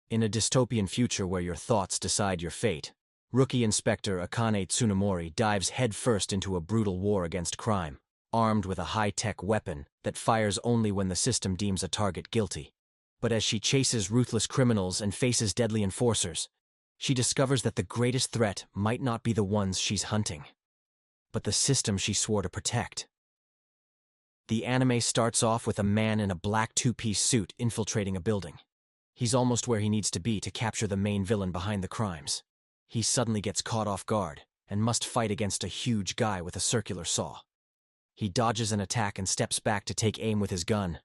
In a dystopian future where your thoughts decide your fate, Rookie Inspector Akane Tsunemori dives headfirst into a brutal war against crime, armed with a high-tech weapon that fires only when the system deems a target guilty. But as she chases ruthless criminals and faces deadly enforcers, she discovers that the greatest threat might not be the ones she's hunting, but the system she swore to protect. The anime starts off with a man in a black two-piece suit infiltrating a building. He's almost where he needs to be to capture the main villain behind the crimes. He suddenly gets caught off guard and must fight against a huge guy with a circular saw. He dodges an attack and steps back to take aim with his gun.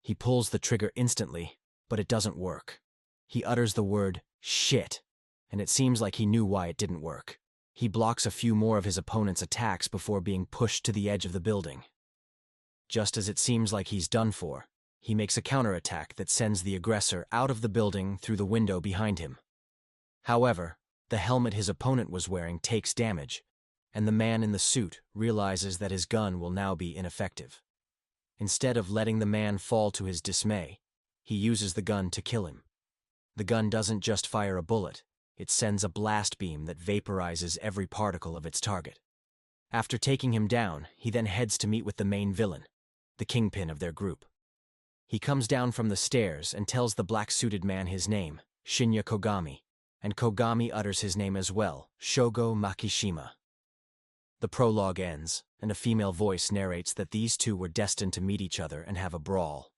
He pulls the trigger instantly, but it doesn't work. He utters the word, "shit," and it seems like he knew why it didn't work. He blocks a few more of his opponent's attacks before being pushed to the edge of the building. Just as it seems like he's done for, he makes a counterattack that sends the aggressor out of the building through the window behind him. However, the helmet his opponent was wearing takes damage, and the man in the suit realizes that his gun will now be ineffective. Instead of letting the man fall to his dismay, he uses the gun to kill him. The gun doesn't just fire a bullet, it sends a blast beam that vaporizes every particle of its target. After taking him down, he then heads to meet with the main villain, the kingpin of their group. He comes down from the stairs and tells the black-suited man his name, Shinya Kogami, and Kogami utters his name as well, Shogo Makishima. The prologue ends, and a female voice narrates that these two were destined to meet each other and have a brawl.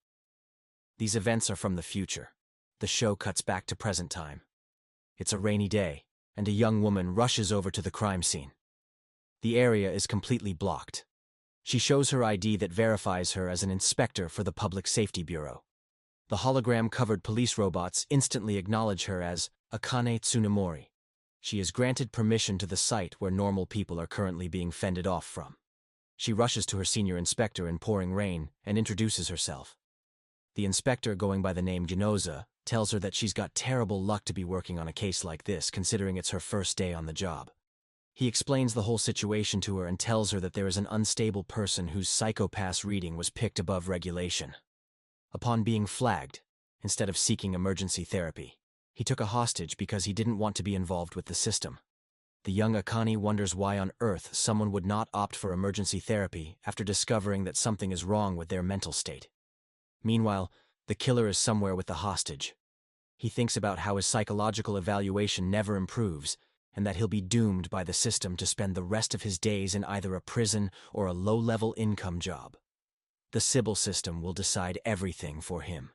These events are from the future. The show cuts back to present time. It's a rainy day, and a young woman rushes over to the crime scene. The area is completely blocked. She shows her ID that verifies her as an inspector for the Public Safety Bureau. The hologram-covered police robots instantly acknowledge her as Akane Tsunemori. She is granted permission to the site where normal people are currently being fended off from. She rushes to her senior inspector in pouring rain and introduces herself. The inspector, going by the name Genoza, tells her that she's got terrible luck to be working on a case like this, considering it's her first day on the job. He explains the whole situation to her and tells her that there is an unstable person whose psychopath reading was picked above regulation. Upon being flagged, instead of seeking emergency therapy, he took a hostage because he didn't want to be involved with the system. The young Akane wonders why on earth someone would not opt for emergency therapy after discovering that something is wrong with their mental state. Meanwhile, the killer is somewhere with the hostage. He thinks about how his psychological evaluation never improves, and that he'll be doomed by the system to spend the rest of his days in either a prison or a low-level income job. The Sybil system will decide everything for him.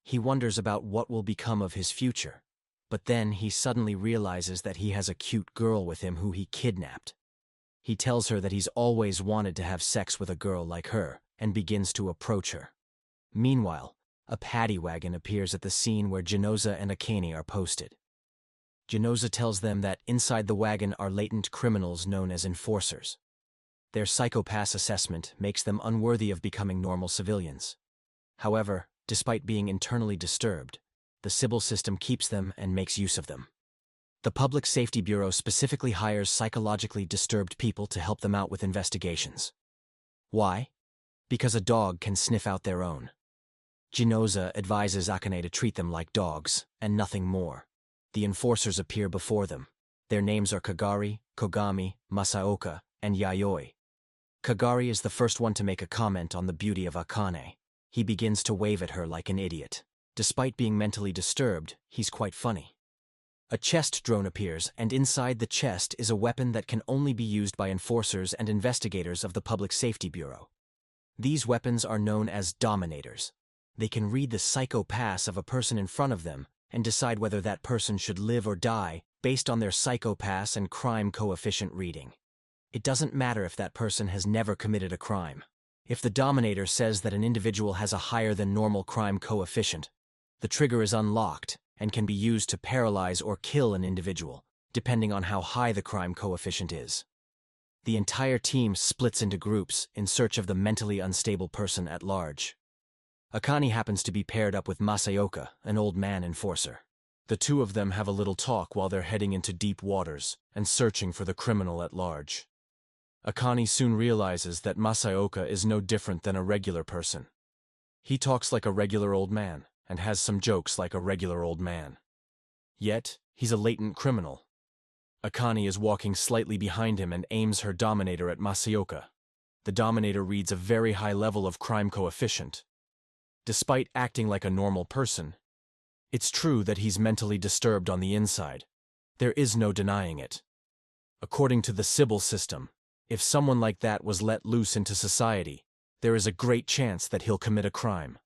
He wonders about what will become of his future, but then he suddenly realizes that he has a cute girl with him who he kidnapped. He tells her that he's always wanted to have sex with a girl like her, and begins to approach her. Meanwhile, a paddy wagon appears at the scene where Genoza and Akane are posted. Genoza tells them that inside the wagon are latent criminals known as enforcers. Their psychopath assessment makes them unworthy of becoming normal civilians. However, despite being internally disturbed, the Sybil system keeps them and makes use of them. The Public Safety Bureau specifically hires psychologically disturbed people to help them out with investigations. Why? Because a dog can sniff out their own. Genoza advises Akane to treat them like dogs, and nothing more. The enforcers appear before them. Their names are Kagari, Kogami, Masaoka, and Yayoi. Kagari is the first one to make a comment on the beauty of Akane. He begins to wave at her like an idiot. Despite being mentally disturbed, he's quite funny. A chest drone appears, and inside the chest is a weapon that can only be used by enforcers and investigators of the Public Safety Bureau. These weapons are known as dominators. They can read the psychopaths of a person in front of them and decide whether that person should live or die based on their psychopaths and crime coefficient reading. It doesn't matter if that person has never committed a crime. If the dominator says that an individual has a higher than normal crime coefficient, the trigger is unlocked and can be used to paralyze or kill an individual, depending on how high the crime coefficient is. The entire team splits into groups in search of the mentally unstable person at large. Akane happens to be paired up with Masaoka, an old man enforcer. The two of them have a little talk while they're heading into deep waters and searching for the criminal at large. Akane soon realizes that Masaoka is no different than a regular person. He talks like a regular old man, and has some jokes like a regular old man. Yet, he's a latent criminal. Akane is walking slightly behind him and aims her Dominator at Masaoka. The Dominator reads a very high level of crime coefficient. Despite acting like a normal person, it's true that he's mentally disturbed on the inside. There is no denying it. According to the Sybil system, if someone like that was let loose into society, there is a great chance that he'll commit a crime.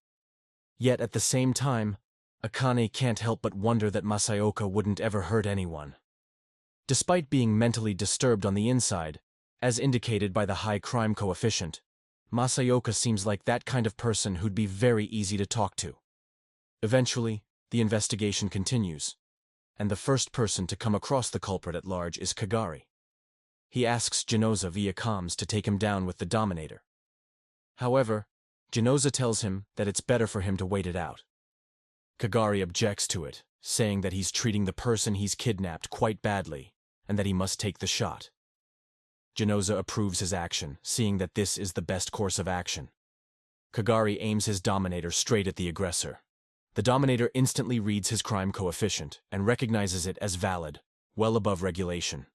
Yet at the same time, Akane can't help but wonder that Masaoka wouldn't ever hurt anyone. Despite being mentally disturbed on the inside, as indicated by the high crime coefficient, Masaoka seems like that kind of person who'd be very easy to talk to. Eventually, the investigation continues, and the first person to come across the culprit at large is Kagari. He asks Genoza via comms to take him down with the Dominator. However, Genoza tells him that it's better for him to wait it out. Kagari objects to it, saying that he's treating the person he's kidnapped quite badly, and that he must take the shot. Genoza approves his action, seeing that this is the best course of action. Kagari aims his Dominator straight at the aggressor. The Dominator instantly reads his crime coefficient and recognizes it as valid, well above regulation.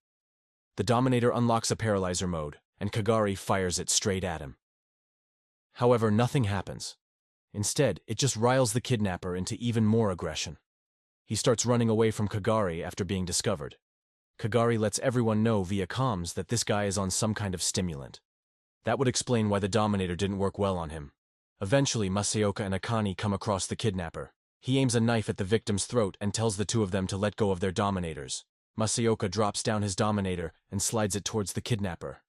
The Dominator unlocks a paralyzer mode, and Kagari fires it straight at him. However, nothing happens. Instead, it just riles the kidnapper into even more aggression. He starts running away from Kagari after being discovered. Kagari lets everyone know via comms that this guy is on some kind of stimulant. That would explain why the Dominator didn't work well on him. Eventually, Masaoka and Akane come across the kidnapper. He aims a knife at the victim's throat and tells the two of them to let go of their Dominators. Masaoka drops down his Dominator and slides it towards the kidnapper.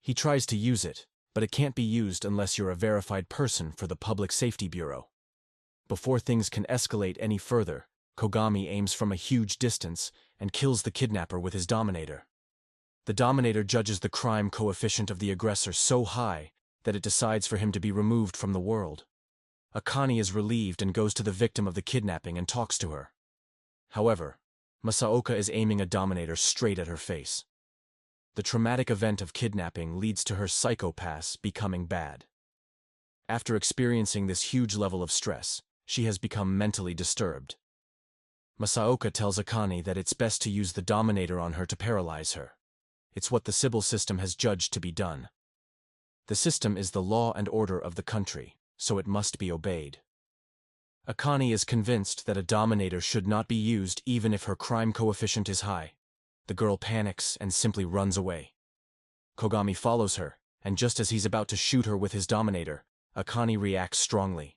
He tries to use it, but it can't be used unless you're a verified person for the Public Safety Bureau. Before things can escalate any further, Kogami aims from a huge distance and kills the kidnapper with his Dominator. The Dominator judges the crime coefficient of the aggressor so high that it decides for him to be removed from the world. Akane is relieved and goes to the victim of the kidnapping and talks to her. However, Masaoka is aiming a Dominator straight at her face. The traumatic event of kidnapping leads to her psychopaths becoming bad. After experiencing this huge level of stress, she has become mentally disturbed. Masaoka tells Akane that it's best to use the Dominator on her to paralyze her. It's what the Sybil system has judged to be done. The system is the law and order of the country, so it must be obeyed. Akane is convinced that a Dominator should not be used even if her crime coefficient is high. The girl panics and simply runs away. Kogami follows her, and just as he's about to shoot her with his Dominator, Akane reacts strongly.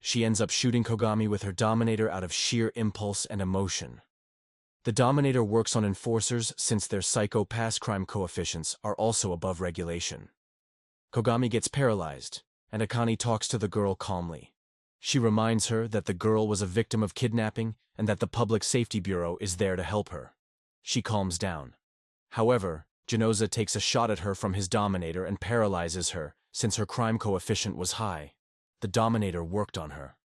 She ends up shooting Kogami with her Dominator out of sheer impulse and emotion. The Dominator works on enforcers since their psychopath crime coefficients are also above regulation. Kogami gets paralyzed, and Akane talks to the girl calmly. She reminds her that the girl was a victim of kidnapping and that the Public Safety Bureau is there to help her. She calms down. However, Genoza takes a shot at her from his Dominator and paralyzes her, since her crime coefficient was high. The Dominator worked on her.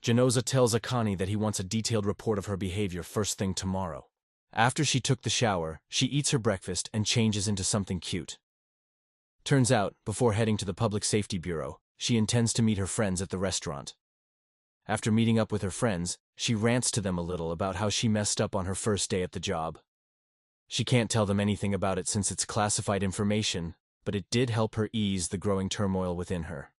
Genoza tells Akane that he wants a detailed report of her behavior first thing tomorrow. After she took the shower, she eats her breakfast and changes into something cute. Turns out, before heading to the Public Safety Bureau, she intends to meet her friends at the restaurant. After meeting up with her friends, she rants to them a little about how she messed up on her first day at the job. She can't tell them anything about it since it's classified information, but it did help her ease the growing turmoil within her.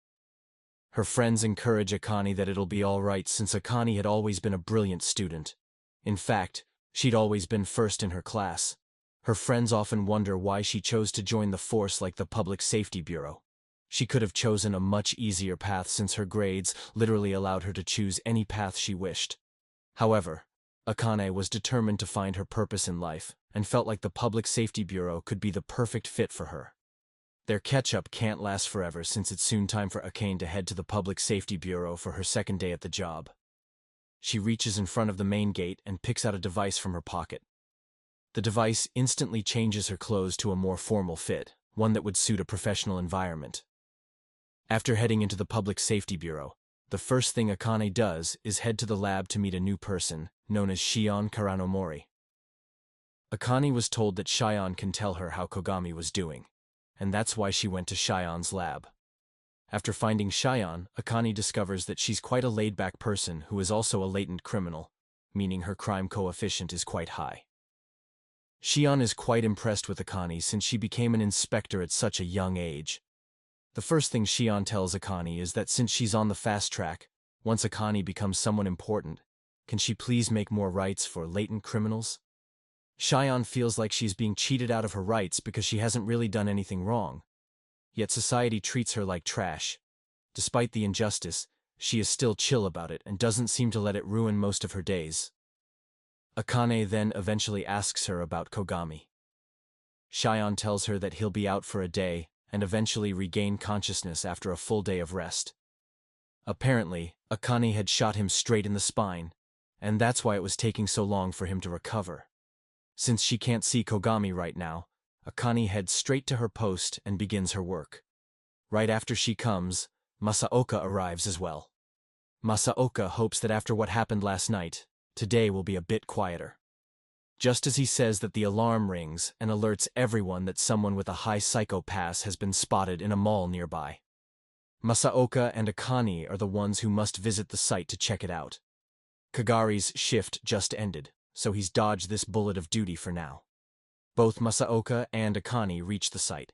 Her friends encourage Akane that it'll be all right since Akane had always been a brilliant student. In fact, she'd always been first in her class. Her friends often wonder why she chose to join the force like the Public Safety Bureau. She could have chosen a much easier path since her grades literally allowed her to choose any path she wished. However, Akane was determined to find her purpose in life and felt like the Public Safety Bureau could be the perfect fit for her. Their catch-up can't last forever since it's soon time for Akane to head to the Public Safety Bureau for her second day at the job. She reaches in front of the main gate and picks out a device from her pocket. The device instantly changes her clothes to a more formal fit, one that would suit a professional environment. After heading into the Public Safety Bureau, the first thing Akane does is head to the lab to meet a new person, known as Shion Karanomori. Akane was told that Shion can tell her how Kogami was doing, and that's why she went to Shion's lab. After finding Shion, Akane discovers that she's quite a laid-back person who is also a latent criminal, meaning her crime coefficient is quite high. Shion is quite impressed with Akane since she became an inspector at such a young age. The first thing Shion tells Akane is that since she's on the fast track, once Akane becomes someone important, can she please make more rights for latent criminals? Shion feels like she's being cheated out of her rights because she hasn't really done anything wrong. Yet society treats her like trash. Despite the injustice, she is still chill about it and doesn't seem to let it ruin most of her days. Akane then eventually asks her about Kogami. Shion tells her that he'll be out for a day and eventually regain consciousness after a full day of rest. Apparently, Akane had shot him straight in the spine, and that's why it was taking so long for him to recover. Since she can't see Kogami right now, Akane heads straight to her post and begins her work. Right after she comes, Masaoka arrives as well. Masaoka hopes that after what happened last night, today will be a bit quieter. Just as he says that, the alarm rings and alerts everyone that someone with a high psycho pass has been spotted in a mall nearby. Masaoka and Akane are the ones who must visit the site to check it out. Kagari's shift just ended, so he's dodged this bullet of duty for now. Both Masaoka and Akane reach the site.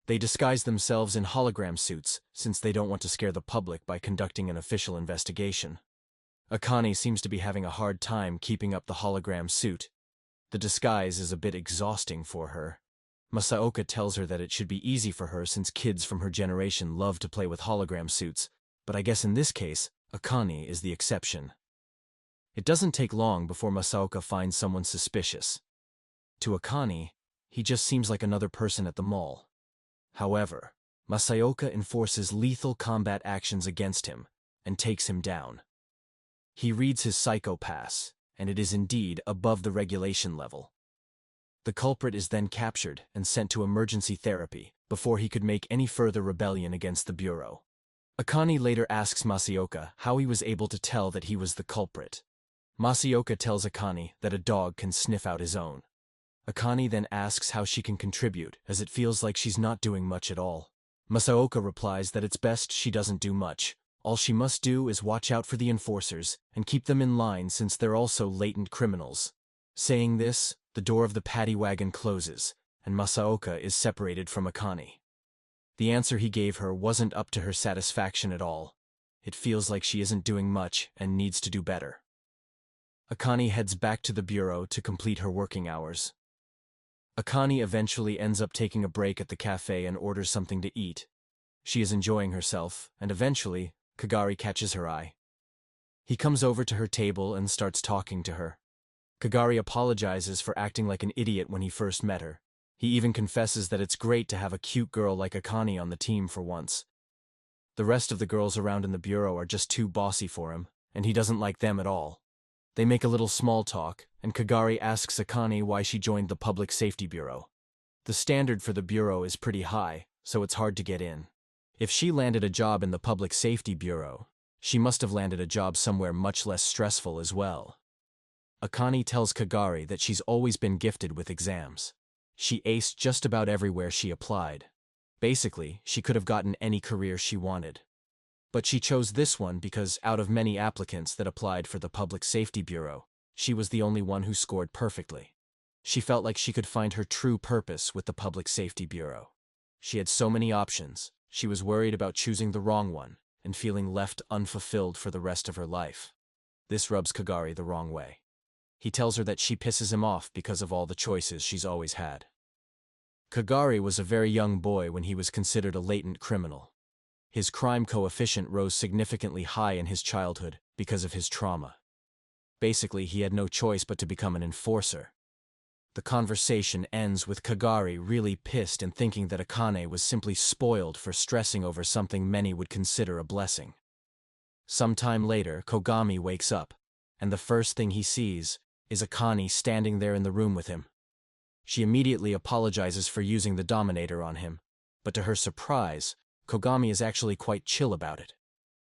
They disguise themselves in hologram suits since they don't want to scare the public by conducting an official investigation. Akane seems to be having a hard time keeping up the hologram suit. The disguise is a bit exhausting for her. Masaoka tells her that it should be easy for her since kids from her generation love to play with hologram suits, but I guess in this case, Akane is the exception. It doesn't take long before Masaoka finds someone suspicious. To Akane, he just seems like another person at the mall. However, Masaoka enforces lethal combat actions against him and takes him down. He reads his psycho pass, and it is indeed above the regulation level. The culprit is then captured and sent to emergency therapy before he could make any further rebellion against the Bureau. Akane later asks Masaoka how he was able to tell that he was the culprit. Masaoka tells Akane that a dog can sniff out his own. Akane then asks how she can contribute, as it feels like she's not doing much at all. Masaoka replies that it's best she doesn't do much. All she must do is watch out for the enforcers and keep them in line since they're also latent criminals. Saying this, the door of the paddy wagon closes, and Masaoka is separated from Akane. The answer he gave her wasn't up to her satisfaction at all. It feels like she isn't doing much and needs to do better. Akane heads back to the bureau to complete her working hours. Akane eventually ends up taking a break at the cafe and orders something to eat. She is enjoying herself, and eventually, Kagari catches her eye. He comes over to her table and starts talking to her. Kagari apologizes for acting like an idiot when he first met her. He even confesses that it's great to have a cute girl like Akane on the team for once. The rest of the girls around in the bureau are just too bossy for him, and he doesn't like them at all. They make a little small talk, and Kagari asks Akane why she joined the Public Safety Bureau. The standard for the bureau is pretty high, so it's hard to get in. If she landed a job in the Public Safety Bureau, she must have landed a job somewhere much less stressful as well. Akane tells Kagari that she's always been gifted with exams. She aced just about everywhere she applied. Basically, she could have gotten any career she wanted. But she chose this one because, out of many applicants that applied for the Public Safety Bureau, she was the only one who scored perfectly. She felt like she could find her true purpose with the Public Safety Bureau. She had so many options, she was worried about choosing the wrong one and feeling left unfulfilled for the rest of her life. This rubs Kagari the wrong way. He tells her that she pisses him off because of all the choices she's always had. Kagari was a very young boy when he was considered a latent criminal. His crime coefficient rose significantly high in his childhood because of his trauma. Basically, he had no choice but to become an enforcer. The conversation ends with Kagari really pissed and thinking that Akane was simply spoiled for stressing over something many would consider a blessing. Sometime later, Kogami wakes up, and the first thing he sees is Akane standing there in the room with him. She immediately apologizes for using the Dominator on him, but to her surprise, Kogami is actually quite chill about it.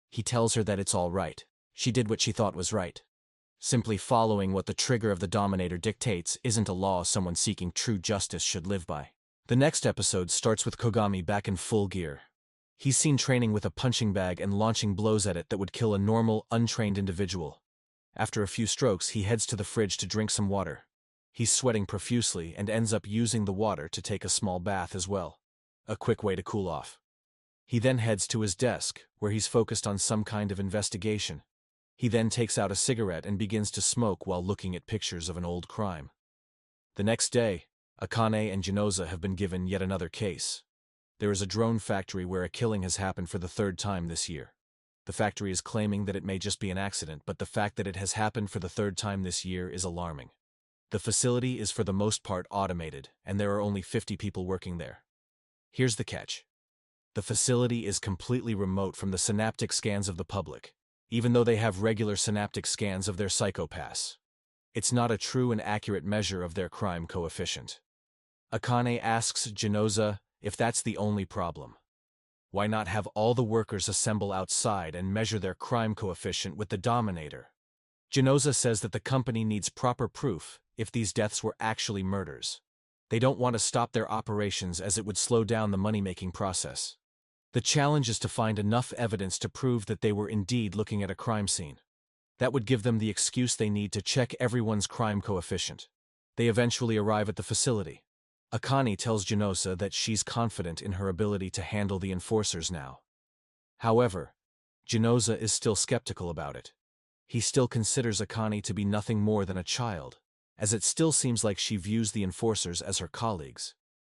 He tells her that it's all right. She did what she thought was right. Simply following what the trigger of the Dominator dictates isn't a law someone seeking true justice should live by. The next episode starts with Kogami back in full gear. He's seen training with a punching bag and launching blows at it that would kill a normal, untrained individual. After a few strokes, he heads to the fridge to drink some water. He's sweating profusely and ends up using the water to take a small bath as well. A quick way to cool off. He then heads to his desk, where he's focused on some kind of investigation. He then takes out a cigarette and begins to smoke while looking at pictures of an old crime. The next day, Akane and Genoza have been given yet another case. There is a drone factory where a killing has happened for the third time this year. The factory is claiming that it may just be an accident, but the fact that it has happened for the third time this year is alarming. The facility is for the most part automated, and there are only 50 people working there. Here's the catch. The facility is completely remote from the synaptic scans of the public, even though they have regular synaptic scans of their psychopaths. It's not a true and accurate measure of their crime coefficient. Akane asks Genoza if that's the only problem. Why not have all the workers assemble outside and measure their crime coefficient with the Dominator? Genoza says that the company needs proper proof if these deaths were actually murders. They don't want to stop their operations as it would slow down the money-making process. The challenge is to find enough evidence to prove that they were indeed looking at a crime scene. That would give them the excuse they need to check everyone's crime coefficient. They eventually arrive at the facility. Akane tells Genoza that she's confident in her ability to handle the enforcers now. However, Genoza is still skeptical about it. He still considers Akane to be nothing more than a child, as it still seems like she views the enforcers as her colleagues.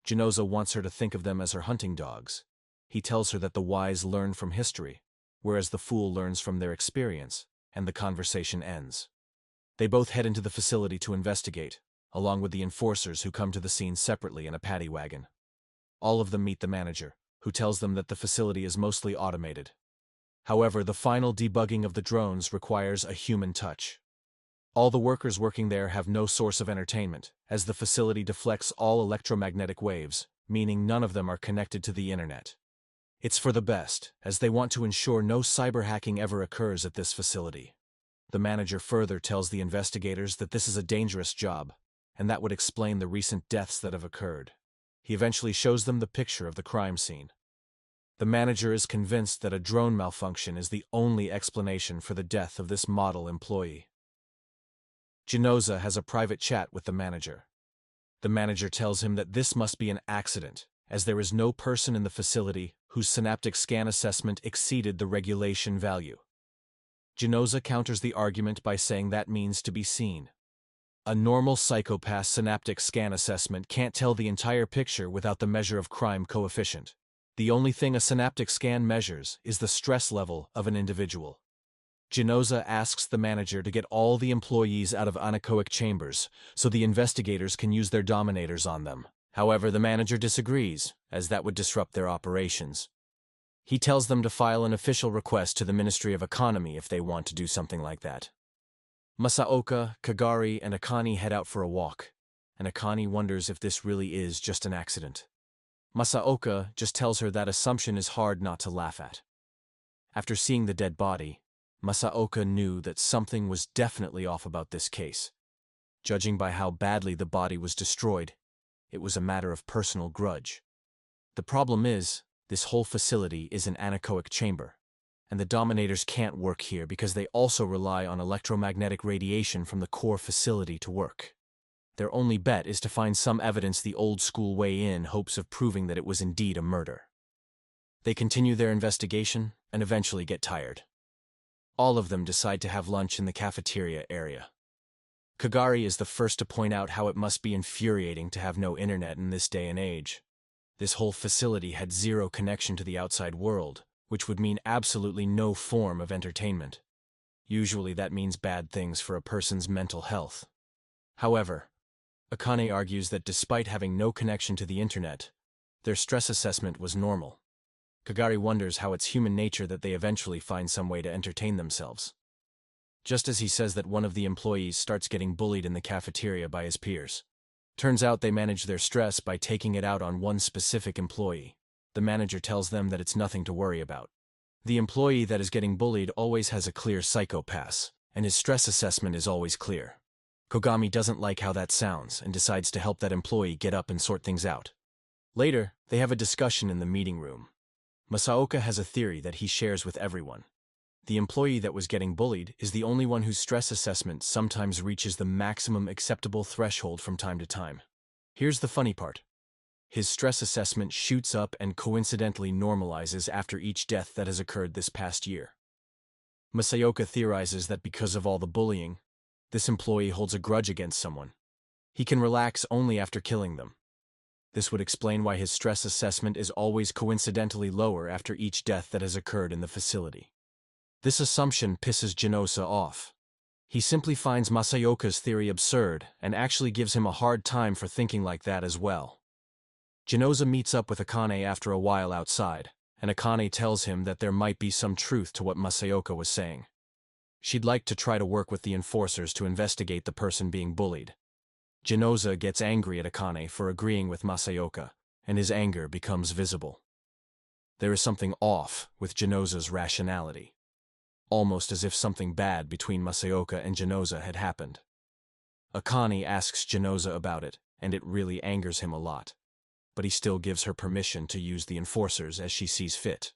Genoza wants her to think of them as her hunting dogs. He tells her that the wise learn from history, whereas the fool learns from their experience, and the conversation ends. They both head into the facility to investigate, along with the enforcers who come to the scene separately in a paddy wagon. All of them meet the manager, who tells them that the facility is mostly automated. However, the final debugging of the drones requires a human touch. All the workers working there have no source of entertainment, as the facility deflects all electromagnetic waves, meaning none of them are connected to the internet. It's for the best, as they want to ensure no cyber hacking ever occurs at this facility. The manager further tells the investigators that this is a dangerous job, and that would explain the recent deaths that have occurred. He eventually shows them the picture of the crime scene. The manager is convinced that a drone malfunction is the only explanation for the death of this model employee. Genoza has a private chat with the manager. The manager tells him that this must be an accident, as there is no person in the facility whose synaptic scan assessment exceeded the regulation value. Genoza counters the argument by saying that means to be seen. A normal psychopath's synaptic scan assessment can't tell the entire picture without the measure of crime coefficient. The only thing a synaptic scan measures is the stress level of an individual. Genoza asks the manager to get all the employees out of anechoic chambers so the investigators can use their dominators on them. However, the manager disagrees, as that would disrupt their operations. He tells them to file an official request to the Ministry of Economy if they want to do something like that. Masaoka, Kagari, and Akane head out for a walk, and Akane wonders if this really is just an accident. Masaoka just tells her that assumption is hard not to laugh at. After seeing the dead body, Masaoka knew that something was definitely off about this case. Judging by how badly the body was destroyed, it was a matter of personal grudge. The problem is, this whole facility is an anechoic chamber, and the Dominators can't work here because they also rely on electromagnetic radiation from the core facility to work. Their only bet is to find some evidence the old-school way in hopes of proving that it was indeed a murder. They continue their investigation and eventually get tired. All of them decide to have lunch in the cafeteria area. Kagari is the first to point out how it must be infuriating to have no internet in this day and age. This whole facility had zero connection to the outside world, which would mean absolutely no form of entertainment. Usually that means bad things for a person's mental health. However, Akane argues that despite having no connection to the internet, their stress assessment was normal. Kagari wonders how it's human nature that they eventually find some way to entertain themselves. Just as he says that one of the employees starts getting bullied in the cafeteria by his peers. Turns out they manage their stress by taking it out on one specific employee. The manager tells them that it's nothing to worry about. The employee that is getting bullied always has a clear psychopath, and his stress assessment is always clear. Kogami doesn't like how that sounds and decides to help that employee get up and sort things out. Later, they have a discussion in the meeting room. Masaoka has a theory that he shares with everyone. The employee that was getting bullied is the only one whose stress assessment sometimes reaches the maximum acceptable threshold from time to time. Here's the funny part. His stress assessment shoots up and coincidentally normalizes after each death that has occurred this past year. Masaoka theorizes that because of all the bullying, this employee holds a grudge against someone. He can relax only after killing them. This would explain why his stress assessment is always coincidentally lower after each death that has occurred in the facility. This assumption pisses Genosa off. He simply finds Masaoka's theory absurd and actually gives him a hard time for thinking like that as well. Genosa meets up with Akane after a while outside, and Akane tells him that there might be some truth to what Masaoka was saying. She'd like to try to work with the enforcers to investigate the person being bullied. Genosa gets angry at Akane for agreeing with Masaoka, and his anger becomes visible. There is something off with Genosa's rationality, almost as if something bad between Masaoka and Genosa had happened. Akane asks Genosa about it, and it really angers him a lot, but he still gives her permission to use the enforcers as she sees fit.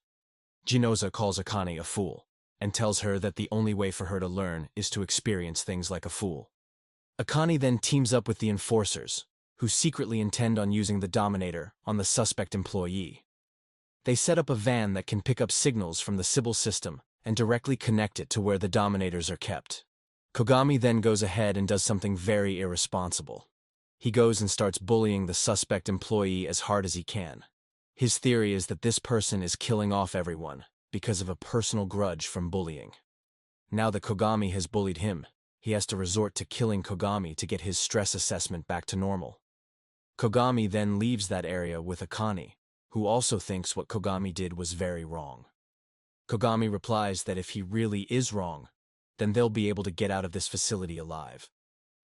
Genosa calls Akane a fool, and tells her that the only way for her to learn is to experience things like a fool. Akane then teams up with the enforcers, who secretly intend on using the Dominator on the suspect employee. They set up a van that can pick up signals from the Sybil system and directly connect it to where the Dominators are kept. Kogami then goes ahead and does something very irresponsible. He goes and starts bullying the suspect employee as hard as he can. His theory is that this person is killing off everyone because of a personal grudge from bullying. Now that Kogami has bullied him, he has to resort to killing Kogami to get his stress assessment back to normal. Kogami then leaves that area with Akane, who also thinks what Kogami did was very wrong. Kogami replies that if he really is wrong, then they'll be able to get out of this facility alive.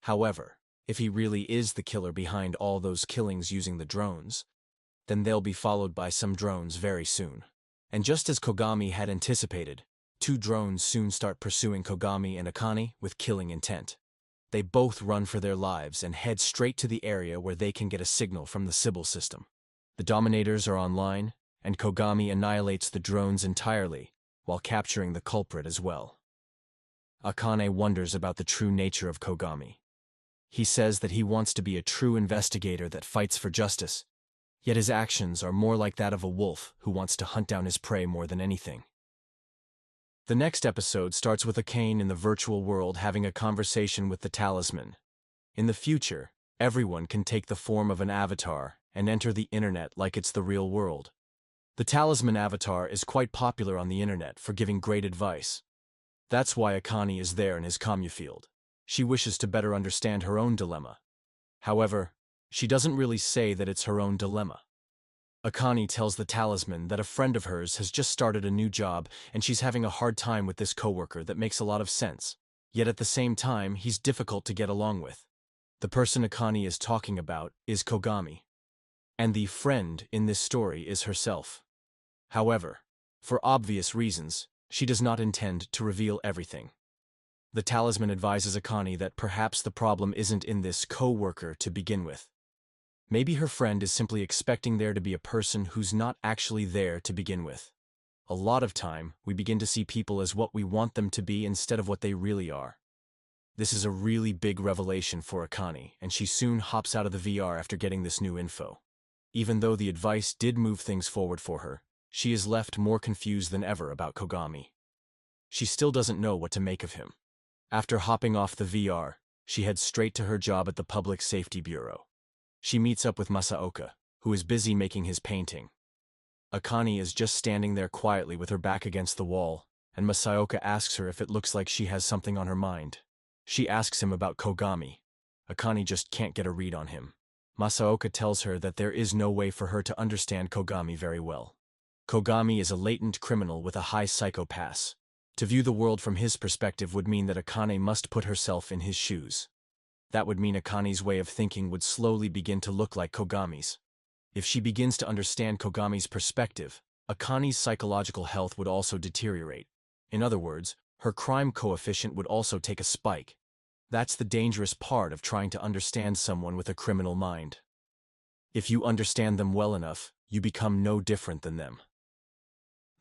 However, if he really is the killer behind all those killings using the drones, then they'll be followed by some drones very soon. And just as Kogami had anticipated, 2 drones soon start pursuing Kogami and Akane with killing intent. They both run for their lives and head straight to the area where they can get a signal from the Sybil system. The Dominators are online, and Kogami annihilates the drones entirely, while capturing the culprit as well. Akane wonders about the true nature of Kogami. He says that he wants to be a true investigator that fights for justice, yet his actions are more like that of a wolf who wants to hunt down his prey more than anything. The next episode starts with Akane in the virtual world having a conversation with the talisman. In the future, everyone can take the form of an avatar and enter the internet like it's the real world. The talisman avatar is quite popular on the internet for giving great advice. That's why Akane is there in his commune field. She wishes to better understand her own dilemma. However, she doesn't really say that it's her own dilemma. Akane tells the talisman that a friend of hers has just started a new job and she's having a hard time with this coworker that makes a lot of sense, yet at the same time he's difficult to get along with. The person Akane is talking about is Kogami, and the friend in this story is herself. However, for obvious reasons, she does not intend to reveal everything. The talisman advises Akane that perhaps the problem isn't in this co-worker to begin with. Maybe her friend is simply expecting there to be a person who's not actually there to begin with. A lot of time, we begin to see people as what we want them to be instead of what they really are. This is a really big revelation for Akane, and she soon hops out of the VR after getting this new info. Even though the advice did move things forward for her, she is left more confused than ever about Kogami. She still doesn't know what to make of him. After hopping off the VR, she heads straight to her job at the Public Safety Bureau. She meets up with Masaoka, who is busy making his painting. Akane is just standing there quietly with her back against the wall, and Masaoka asks her if it looks like she has something on her mind. She asks him about Kogami. Akane just can't get a read on him. Masaoka tells her that there is no way for her to understand Kogami very well. Kogami is a latent criminal with a high psychopath. To view the world from his perspective would mean that Akane must put herself in his shoes. That would mean Akane's way of thinking would slowly begin to look like Kogami's. If she begins to understand Kogami's perspective, Akane's psychological health would also deteriorate. In other words, her crime coefficient would also take a spike. That's the dangerous part of trying to understand someone with a criminal mind. If you understand them well enough, you become no different than them.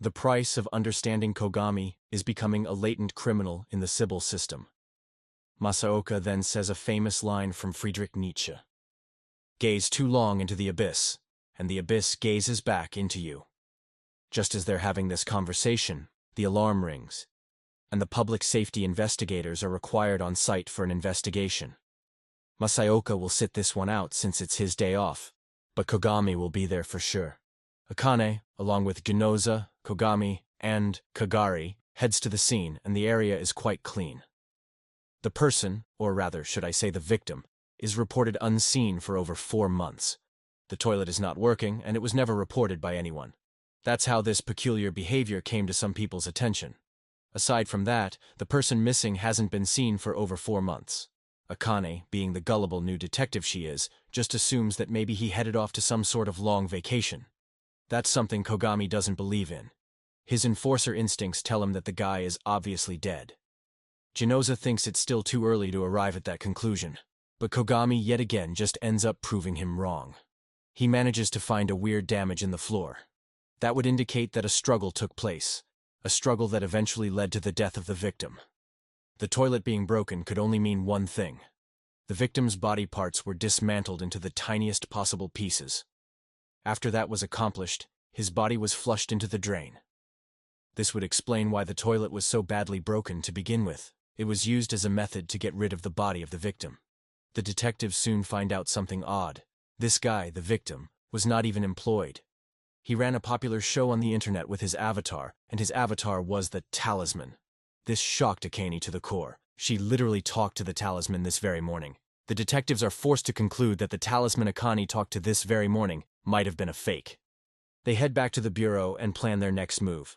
The price of understanding Kogami is becoming a latent criminal in the Sibyl system. Masaoka then says a famous line from Friedrich Nietzsche. Gaze too long into the abyss, and the abyss gazes back into you. Just as they're having this conversation, the alarm rings, and the public safety investigators are required on site for an investigation. Masaoka will sit this one out since it's his day off, but Kogami will be there for sure. Akane, along with Ginoza, Kogami, and Kagari, heads to the scene, and the area is quite clean. The person, or rather should I say the victim, is reported unseen for over 4 months. The toilet is not working, and it was never reported by anyone. That's how this peculiar behavior came to some people's attention. Aside from that, the person missing hasn't been seen for over 4 months. Akane, being the gullible new detective she is, just assumes that maybe he headed off to some sort of long vacation. That's something Kogami doesn't believe in. His enforcer instincts tell him that the guy is obviously dead. Ginoza thinks it's still too early to arrive at that conclusion, but Kogami yet again just ends up proving him wrong. He manages to find a weird damage in the floor. That would indicate that a struggle took place, a struggle that eventually led to the death of the victim. The toilet being broken could only mean one thing. The victim's body parts were dismantled into the tiniest possible pieces. After that was accomplished, his body was flushed into the drain. This would explain why the toilet was so badly broken to begin with. It was used as a method to get rid of the body of the victim. The detectives soon find out something odd. This guy, the victim, was not even employed. He ran a popular show on the internet with his avatar, and his avatar was the talisman. This shocked Akane to the core. She literally talked to the talisman this very morning. The detectives are forced to conclude that the talisman Akane talked to this very morning might have been a fake. They head back to the bureau and plan their next move.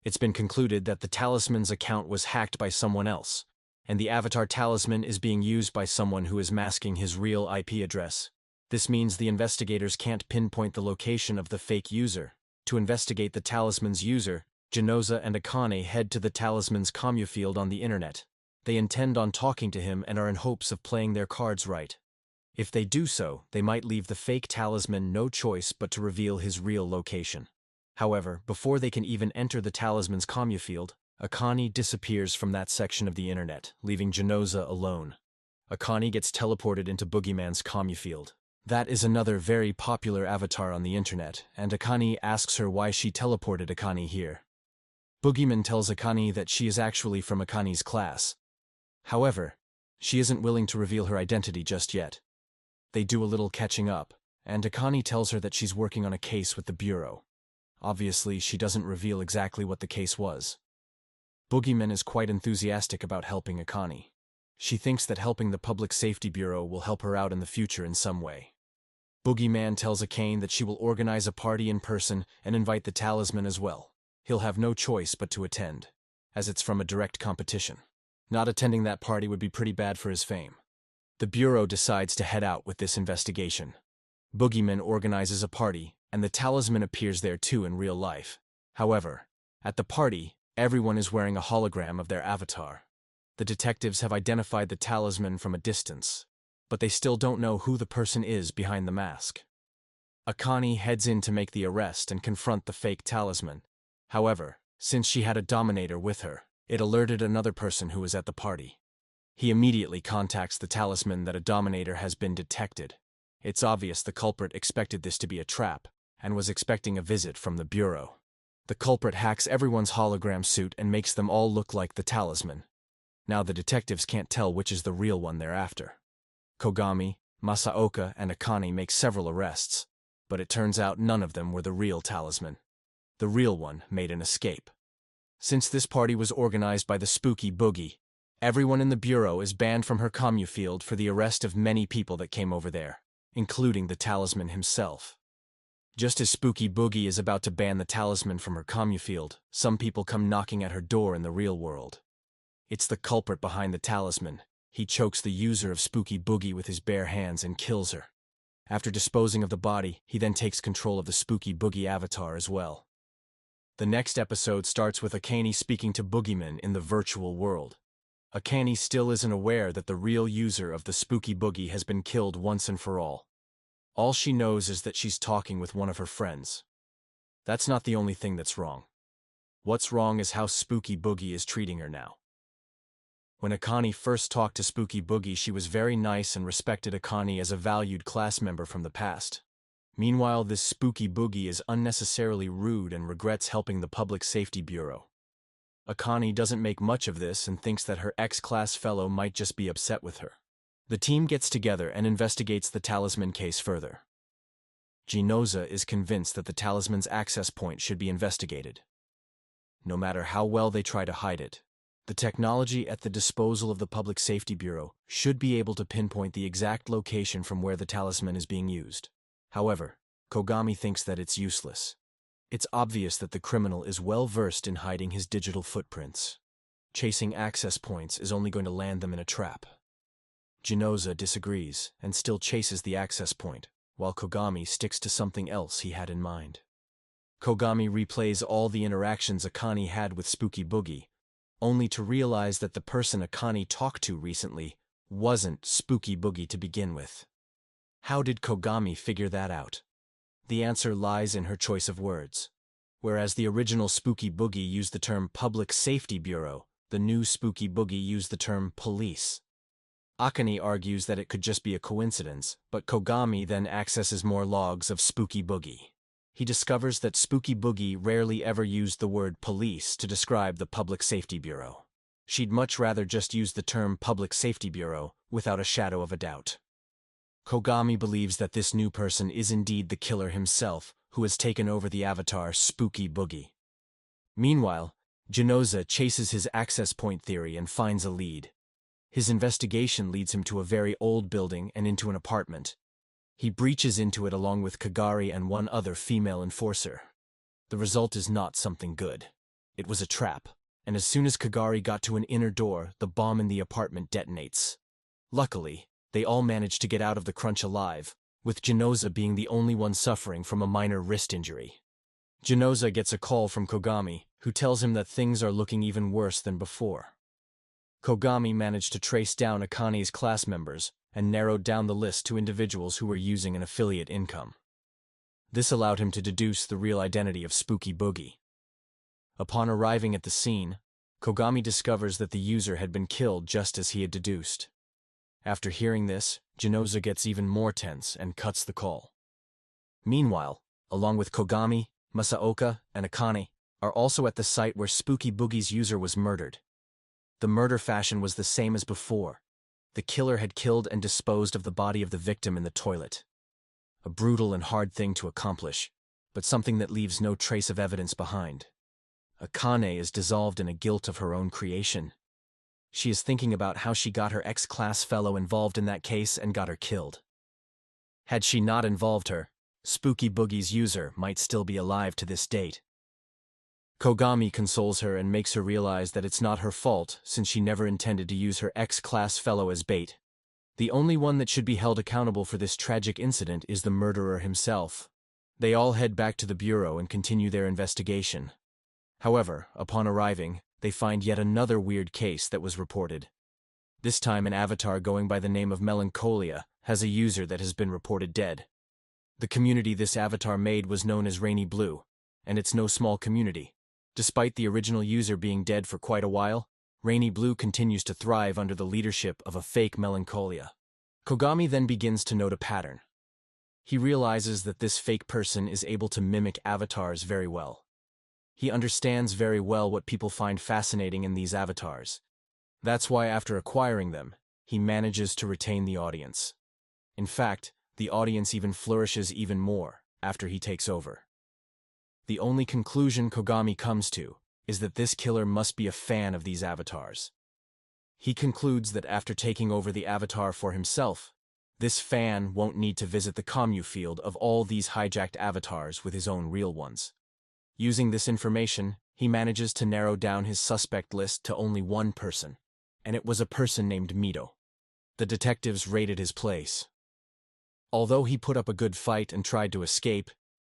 It's been concluded that the talisman's account was hacked by someone else, and the avatar talisman is being used by someone who is masking his real IP address. This means the investigators can't pinpoint the location of the fake user. To investigate the talisman's user, Ginoza and Akane head to the talisman's commune field on the internet. They intend on talking to him and are in hopes of playing their cards right. If they do so, they might leave the fake talisman no choice but to reveal his real location. However, before they can even enter the talisman's commune field, Akane disappears from that section of the internet, leaving Ginoza alone. Akane gets teleported into Boogeyman's commune field. That is another very popular avatar on the internet, and Akane asks her why she teleported Akane here. Boogeyman tells Akane that she is actually from Akane's class. However, she isn't willing to reveal her identity just yet. They do a little catching up, and Akane tells her that she's working on a case with the bureau. Obviously, she doesn't reveal exactly what the case was. Boogeyman is quite enthusiastic about helping Akane. She thinks that helping the Public Safety Bureau will help her out in the future in some way. Boogeyman tells Akane that she will organize a party in person and invite the talisman as well. He'll have no choice but to attend, as it's from a direct competition. Not attending that party would be pretty bad for his fame. The Bureau decides to head out with this investigation. Boogeyman organizes a party, and the talisman appears there too in real life. However, at the party, everyone is wearing a hologram of their avatar. The detectives have identified the talisman from a distance, but they still don't know who the person is behind the mask. Akane heads in to make the arrest and confront the fake talisman. However, since she had a dominator with her, it alerted another person who was at the party. He immediately contacts the talisman that a dominator has been detected. It's obvious the culprit expected this to be a trap, and was expecting a visit from the Bureau. The culprit hacks everyone's hologram suit and makes them all look like the talisman. Now the detectives can't tell which is the real one they're after. Kogami, Masaoka, and Akane make several arrests, but it turns out none of them were the real talisman. The real one made an escape. Since this party was organized by the Spooky Boogie, everyone in the Bureau is banned from her commune field for the arrest of many people that came over there, including the talisman himself. Just as Spooky Boogie is about to ban the talisman from her commune field, some people come knocking at her door in the real world. It's the culprit behind the talisman. He chokes the user of Spooky Boogie with his bare hands and kills her. After disposing of the body, he then takes control of the Spooky Boogie avatar as well. The next episode starts with Akane speaking to Boogeyman in the virtual world. Akane still isn't aware that the real user of the Spooky Boogie has been killed once and for all. All she knows is that she's talking with one of her friends. That's not the only thing that's wrong. What's wrong is how Spooky Boogie is treating her now. When Akane first talked to Spooky Boogie, she was very nice and respected Akane as a valued class member from the past. Meanwhile, this Spooky Boogie is unnecessarily rude and regrets helping the Public Safety Bureau. Akane doesn't make much of this and thinks that her ex-class fellow might just be upset with her. The team gets together and investigates the talisman case further. Ginoza is convinced that the talisman's access point should be investigated. No matter how well they try to hide it, the technology at the disposal of the Public Safety Bureau should be able to pinpoint the exact location from where the talisman is being used. However, Kogami thinks that it's useless. It's obvious that the criminal is well versed in hiding his digital footprints. Chasing access points is only going to land them in a trap. Ginoza disagrees and still chases the access point, while Kogami sticks to something else he had in mind. Kogami replays all the interactions Akane had with Spooky Boogie, only to realize that the person Akane talked to recently wasn't Spooky Boogie to begin with. How did Kogami figure that out? The answer lies in her choice of words. Whereas the original Spooky Boogie used the term Public Safety Bureau, the new Spooky Boogie used the term police. Akane argues that it could just be a coincidence, but Kogami then accesses more logs of Spooky Boogie. He discovers that Spooky Boogie rarely ever used the word police to describe the Public Safety Bureau. She'd much rather just use the term Public Safety Bureau without a shadow of a doubt. Kogami believes that this new person is indeed the killer himself, who has taken over the avatar Spooky Boogie. Meanwhile, Ginoza chases his access point theory and finds a lead. His investigation leads him to a very old building and into an apartment. He breaches into it along with Kagari and one other female enforcer. The result is not something good. It was a trap, and as soon as Kagari got to an inner door, the bomb in the apartment detonates. Luckily, they all manage to get out of the crunch alive, with Ginoza being the only one suffering from a minor wrist injury. Ginoza gets a call from Kogami, who tells him that things are looking even worse than before. Kogami managed to trace down Akane's class members and narrowed down the list to individuals who were using an affiliate income. This allowed him to deduce the real identity of Spooky Boogie. Upon arriving at the scene, Kogami discovers that the user had been killed just as he had deduced. After hearing this, Ginoza gets even more tense and cuts the call. Meanwhile, along with Kogami, Masaoka, and Akane, are also at the site where Spooky Boogie's user was murdered. The murder fashion was the same as before. The killer had killed and disposed of the body of the victim in the toilet. A brutal and hard thing to accomplish, but something that leaves no trace of evidence behind. Akane is dissolved in a guilt of her own creation. She is thinking about how she got her ex-class fellow involved in that case and got her killed. Had she not involved her, Spooky Boogie's user might still be alive to this date. Kogami consoles her and makes her realize that it's not her fault since she never intended to use her ex-class fellow as bait. The only one that should be held accountable for this tragic incident is the murderer himself. They all head back to the bureau and continue their investigation. However, upon arriving, they find yet another weird case that was reported. This time an avatar going by the name of Melancholia has a user that has been reported dead. The community this avatar made was known as Rainy Blue, and it's no small community. Despite the original user being dead for quite a while, Rainy Blue continues to thrive under the leadership of a fake Melancholia. Kogami then begins to note a pattern. He realizes that this fake person is able to mimic avatars very well. He understands very well what people find fascinating in these avatars. That's why after acquiring them, he manages to retain the audience. In fact, the audience even flourishes even more after he takes over. The only conclusion Kogami comes to is that this killer must be a fan of these avatars. He concludes that after taking over the avatar for himself, this fan won't need to visit the commune field of all these hijacked avatars with his own real ones. Using this information, he manages to narrow down his suspect list to only one person, and it was a person named Mito. The detectives raided his place. Although he put up a good fight and tried to escape,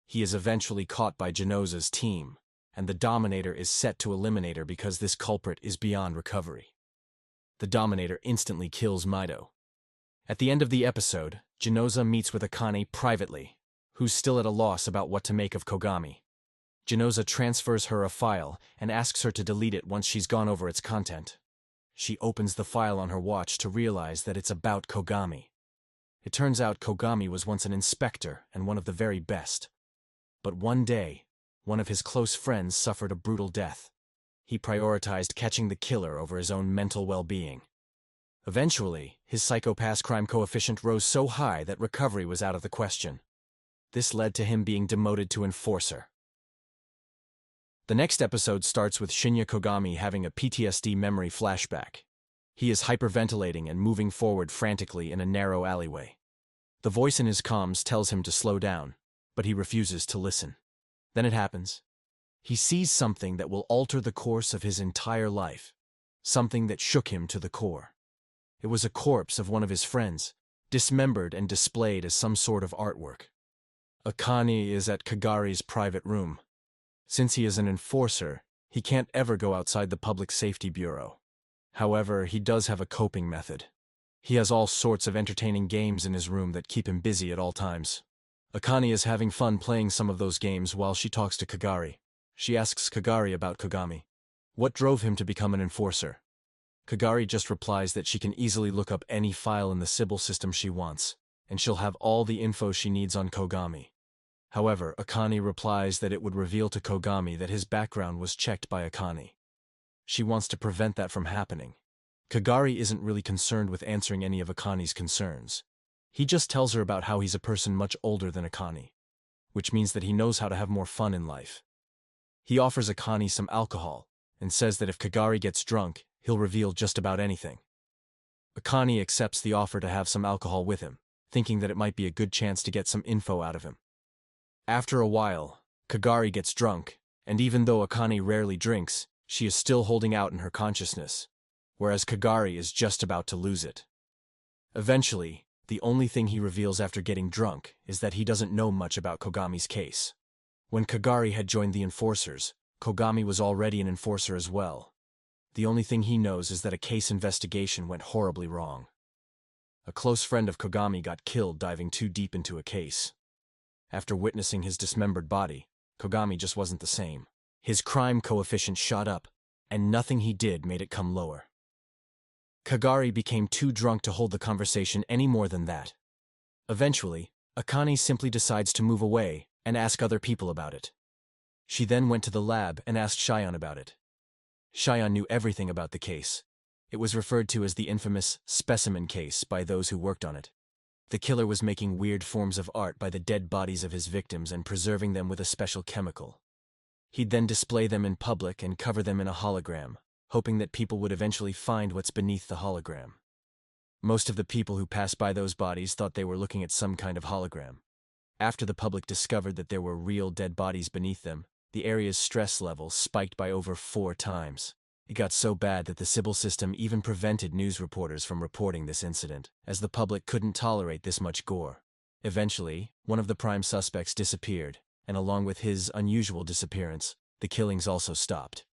he is eventually caught by Ginoza's team, and the Dominator is set to eliminate her because this culprit is beyond recovery. The Dominator instantly kills Mito. At the end of the episode, Ginoza meets with Akane privately, who's still at a loss about what to make of Kogami. Genoza transfers her a file and asks her to delete it once she's gone over its content. She opens the file on her watch to realize that it's about Kogami. It turns out Kogami was once an inspector and one of the very best. But one day, one of his close friends suffered a brutal death. He prioritized catching the killer over his own mental well-being. Eventually, his psychopath's crime coefficient rose so high that recovery was out of the question. This led to him being demoted to enforcer. The next episode starts with Shinya Kogami having a PTSD memory flashback. He is hyperventilating and moving forward frantically in a narrow alleyway. The voice in his comms tells him to slow down, but he refuses to listen. Then it happens. He sees something that will alter the course of his entire life, something that shook him to the core. It was a corpse of one of his friends, dismembered and displayed as some sort of artwork. Akane is at Kagari's private room. Since he is an enforcer, he can't ever go outside the Public Safety Bureau. However, he does have a coping method. He has all sorts of entertaining games in his room that keep him busy at all times. Akane is having fun playing some of those games while she talks to Kagari. She asks Kagari about Kogami. What drove him to become an enforcer? Kagari just replies that she can easily look up any file in the Sybil system she wants, and she'll have all the info she needs on Kogami. However, Akane replies that it would reveal to Kogami that his background was checked by Akane. She wants to prevent that from happening. Kagari isn't really concerned with answering any of Akane's concerns. He just tells her about how he's a person much older than Akane, which means that he knows how to have more fun in life. He offers Akane some alcohol and says that if Kagari gets drunk, he'll reveal just about anything. Akane accepts the offer to have some alcohol with him, thinking that it might be a good chance to get some info out of him. After a while, Kagari gets drunk, and even though Akane rarely drinks, she is still holding out in her consciousness, whereas Kagari is just about to lose it. Eventually, the only thing he reveals after getting drunk is that he doesn't know much about Kogami's case. When Kagari had joined the enforcers, Kogami was already an enforcer as well. The only thing he knows is that a case investigation went horribly wrong. A close friend of Kogami got killed diving too deep into a case. After witnessing his dismembered body, Kogami just wasn't the same. His crime coefficient shot up, and nothing he did made it come lower. Kagari became too drunk to hold the conversation any more than that. Eventually, Akane simply decides to move away and ask other people about it. She then went to the lab and asked Shion about it. Shion knew everything about the case. It was referred to as the infamous specimen case by those who worked on it. The killer was making weird forms of art by the dead bodies of his victims and preserving them with a special chemical. He'd then display them in public and cover them in a hologram, hoping that people would eventually find what's beneath the hologram. Most of the people who passed by those bodies thought they were looking at some kind of hologram. After the public discovered that there were real dead bodies beneath them, the area's stress levels spiked by over 4 times. It got so bad that the Sybil system even prevented news reporters from reporting this incident, as the public couldn't tolerate this much gore. Eventually, one of the prime suspects disappeared, and along with his unusual disappearance, the killings also stopped.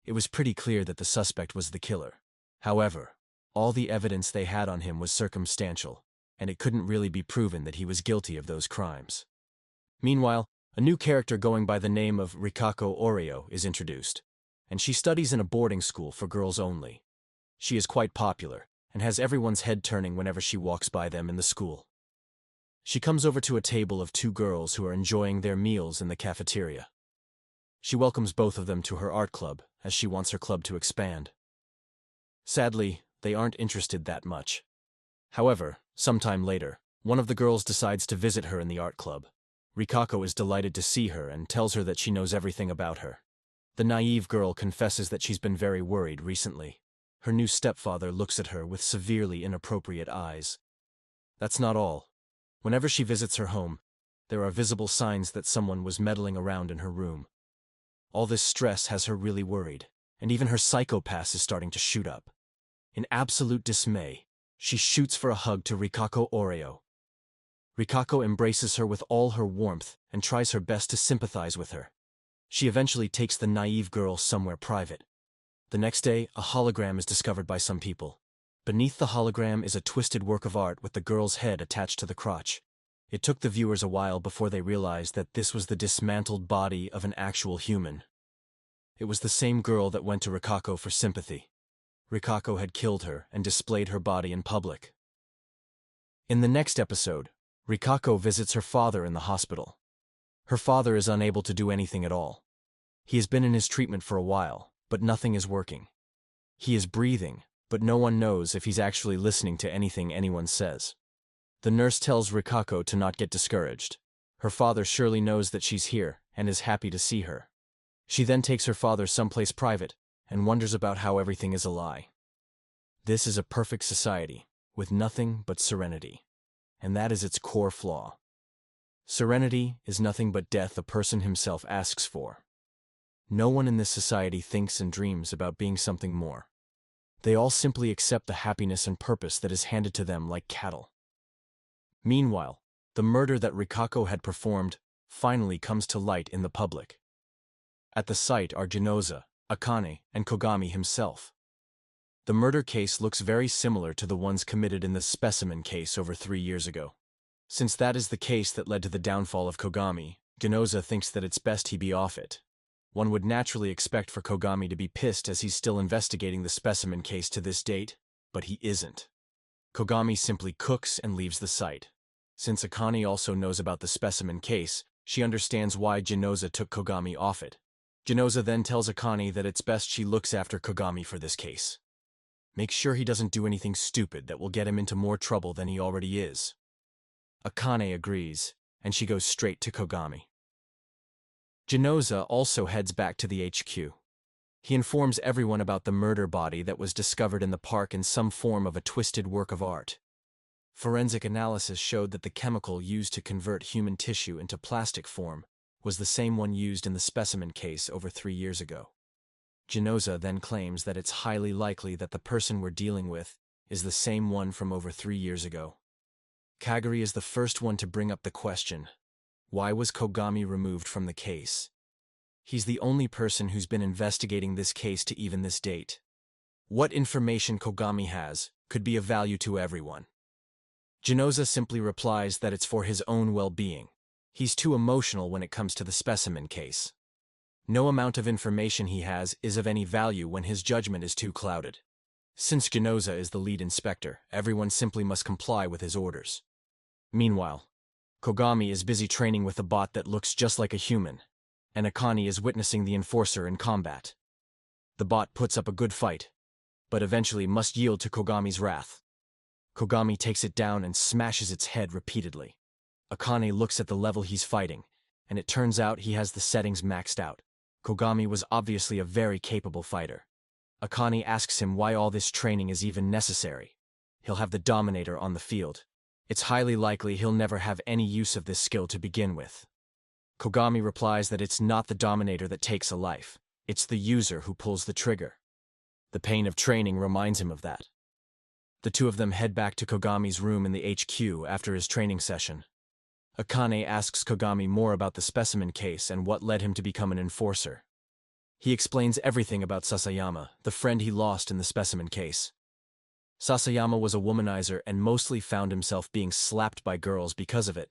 It was pretty clear that the suspect was the killer. However, all the evidence they had on him was circumstantial, and it couldn't really be proven that he was guilty of those crimes. Meanwhile, a new character going by the name of Rikako Oreo is introduced, and she studies in a boarding school for girls only. She is quite popular, and has everyone's head turning whenever she walks by them in the school. She comes over to a table of 2 girls who are enjoying their meals in the cafeteria. She welcomes both of them to her art club, as she wants her club to expand. Sadly, they aren't interested that much. However, sometime later, one of the girls decides to visit her in the art club. Rikako is delighted to see her and tells her that she knows everything about her. The naive girl confesses that she's been very worried recently. Her new stepfather looks at her with severely inappropriate eyes. That's not all. Whenever she visits her home, there are visible signs that someone was meddling around in her room. All this stress has her really worried, and even her psychopath is starting to shoot up. In absolute dismay, she shoots for a hug to Rikako Oreo. Rikako embraces her with all her warmth and tries her best to sympathize with her. She eventually takes the naive girl somewhere private. The next day, a hologram is discovered by some people. Beneath the hologram is a twisted work of art with the girl's head attached to the crotch. It took the viewers a while before they realized that this was the dismantled body of an actual human. It was the same girl that went to Rikako for sympathy. Rikako had killed her and displayed her body in public. In the next episode, Rikako visits her father in the hospital. Her father is unable to do anything at all. He has been in his treatment for a while, but nothing is working. He is breathing, but no one knows if he's actually listening to anything anyone says. The nurse tells Rikako to not get discouraged. Her father surely knows that she's here and is happy to see her. She then takes her father someplace private and wonders about how everything is a lie. This is a perfect society, with nothing but serenity. And that is its core flaw. Serenity is nothing but death a person himself asks for. No one in this society thinks and dreams about being something more. They all simply accept the happiness and purpose that is handed to them like cattle. Meanwhile, the murder that Rikako had performed finally comes to light in the public. At the site are Genoza, Akane, and Kogami himself. The murder case looks very similar to the ones committed in the specimen case over 3 years ago. Since that is the case that led to the downfall of Kogami, Genoza thinks that it's best he be off it. One would naturally expect for Kogami to be pissed as he's still investigating the specimen case to this date, but he isn't. Kogami simply cooks and leaves the site. Since Akane also knows about the specimen case, she understands why Genoza took Kogami off it. Genoza then tells Akane that it's best she looks after Kogami for this case. Make sure he doesn't do anything stupid that will get him into more trouble than he already is. Akane agrees, and she goes straight to Kogami. Genoza also heads back to the HQ. He informs everyone about the murder body that was discovered in the park in some form of a twisted work of art. Forensic analysis showed that the chemical used to convert human tissue into plastic form was the same one used in the specimen case over 3 years ago. Genoza then claims that it's highly likely that the person we're dealing with is the same one from over 3 years ago. Kagari is the first one to bring up the question: why was Kogami removed from the case? He's the only person who's been investigating this case to even this date. What information Kogami has could be of value to everyone. Genoza simply replies that it's for his own well-being. He's too emotional when it comes to the specimen case. No amount of information he has is of any value when his judgment is too clouded. Since Genoza is the lead inspector, everyone simply must comply with his orders. Meanwhile, Kogami is busy training with a bot that looks just like a human, and Akane is witnessing the enforcer in combat. The bot puts up a good fight, but eventually must yield to Kogami's wrath. Kogami takes it down and smashes its head repeatedly. Akane looks at the level he's fighting, and it turns out he has the settings maxed out. Kogami was obviously a very capable fighter. Akane asks him why all this training is even necessary. He'll have the Dominator on the field. It's highly likely he'll never have any use of this skill to begin with. Kogami replies that it's not the Dominator that takes a life, it's the user who pulls the trigger. The pain of training reminds him of that. The two of them head back to Kogami's room in the HQ after his training session. Akane asks Kogami more about the specimen case and what led him to become an enforcer. He explains everything about Sasayama, the friend he lost in the specimen case. Sasayama was a womanizer and mostly found himself being slapped by girls because of it.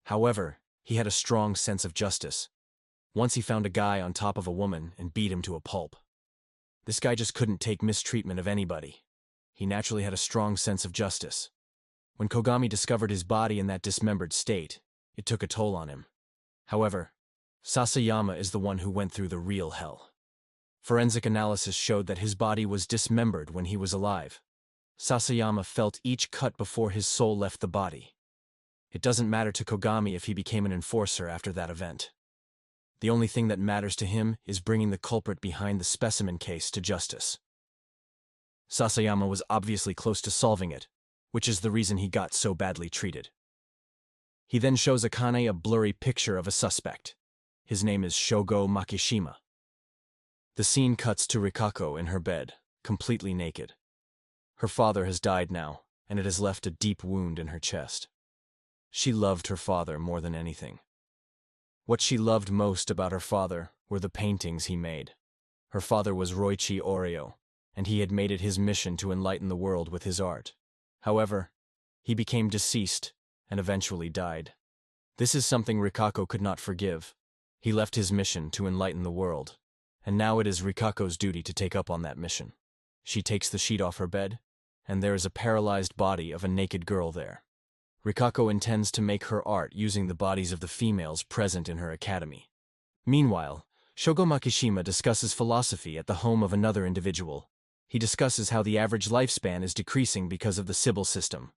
However, he had a strong sense of justice. Once he found a guy on top of a woman and beat him to a pulp. This guy just couldn't take mistreatment of anybody. He naturally had a strong sense of justice. When Kogami discovered his body in that dismembered state, it took a toll on him. However, Sasayama is the one who went through the real hell. Forensic analysis showed that his body was dismembered when he was alive. Sasayama felt each cut before his soul left the body. It doesn't matter to Kogami if he became an enforcer after that event. The only thing that matters to him is bringing the culprit behind the specimen case to justice. Sasayama was obviously close to solving it, which is the reason he got so badly treated. He then shows Akane a blurry picture of a suspect. His name is Shogo Makishima. The scene cuts to Rikako in her bed, completely naked. Her father has died now, and it has left a deep wound in her chest. She loved her father more than anything. What she loved most about her father were the paintings he made. Her father was Roichi Oreo, and he had made it his mission to enlighten the world with his art. However, he became deceased, and eventually died. This is something Rikako could not forgive. He left his mission to enlighten the world, and now it is Rikako's duty to take up on that mission. She takes the sheet off her bed, and there is a paralyzed body of a naked girl there. Rikako intends to make her art using the bodies of the females present in her academy. Meanwhile, Shogo Makishima discusses philosophy at the home of another individual. He discusses how the average lifespan is decreasing because of the Sibyl system.